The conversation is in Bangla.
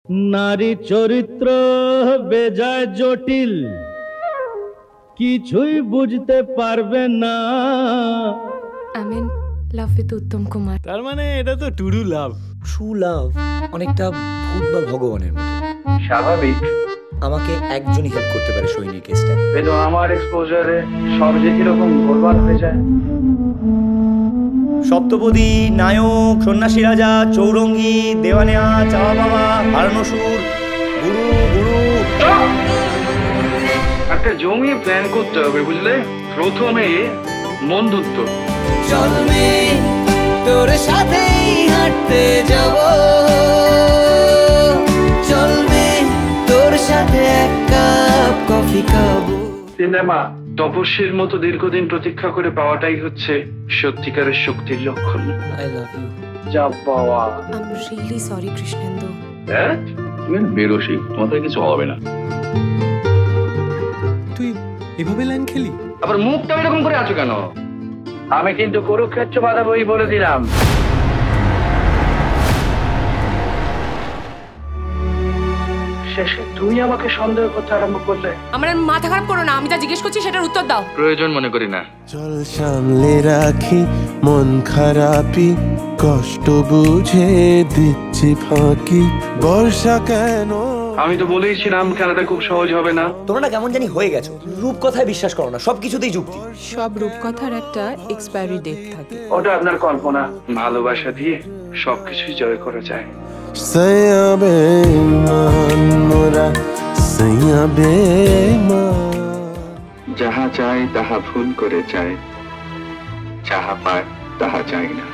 নারী চরিত্র বেজায় জটিল, কিছুই বুঝতে পারবে না। I'm in love with Uttam Kumar. তার মানে এটা তো টুডু লাভ। ট্রু লাভ অনেকটা ভূত বা ভগবানের মতো স্বাভাবিক। আমাকে একজনই হেল্প করতে পারে সৈনিক কেসটা। কিন্তু আমার এক্সপোজারে সব যে কিরকম গোলমাল হয়ে যায়। সপ্তপদী, নায়ক, সন্ন্যাসী রাজা, চৌরঙ্গী, দেওয়ানিয়া, চাওয়া বাবা, হারানো সুর, গুরু গুরু। একটা জমি প্ল্যান করতে হবে বুঝলে। প্রথমে বন্ধুত্ব। চলবে তোর সাথেই হাঁটতে যাব, চলবে তোর সাথে এক কাপ কফি খাবো। সিনেমা তপস্বীর মতো দীর্ঘদিন প্রতীক্ষা করে পাওয়াটাই হচ্ছে সত্যিকারের শক্তির লক্ষণ। I love you. যা পাওয়া। I'm really sorry Krishnendu. হ্যাঁ তুমি বেরোসি, তোমাদের কিছু হবে না। তুই এভাবে লাইন খেলি? আবার মুখটা এরকম করে আছো কেন? আমি কিন্তু কুরুক্ষেত্র বাঁধাবই বলে দিলাম। শেষে তুমি আমাকে সন্দেহ করতে আরম্ভ করলে। আমার মাথা খারাপ করো না, আমি যা জিজ্ঞেস করছি সেটার উত্তর দাও। প্রয়োজন মনে করি না। চল সামলে রাখি মন খারাপি, কষ্ট বুঝে দিচ্ছি ফাঁকি, বর্ষা কেন? আমি তো বলেইছিলাম খেলাটা খুব সহজ হবে না। তোমরা না কেমন জানি হয়ে গেছো, রূপকথায় বিশ্বাস করো না, সবকিছুতেই যুক্তি। সব রূপকথার একটা এক্সপায়ারি ডেট থাকে। ওটা আপনার কল্পনা। ভালোবাসা দিয়ে সবকিছুই জয় করা যায়। সইয়া বেমান মোরা, সইয়া বেমান। যাহা চাই তাহা ভুল করে চাই, যাহা পায় তাহা চাই না।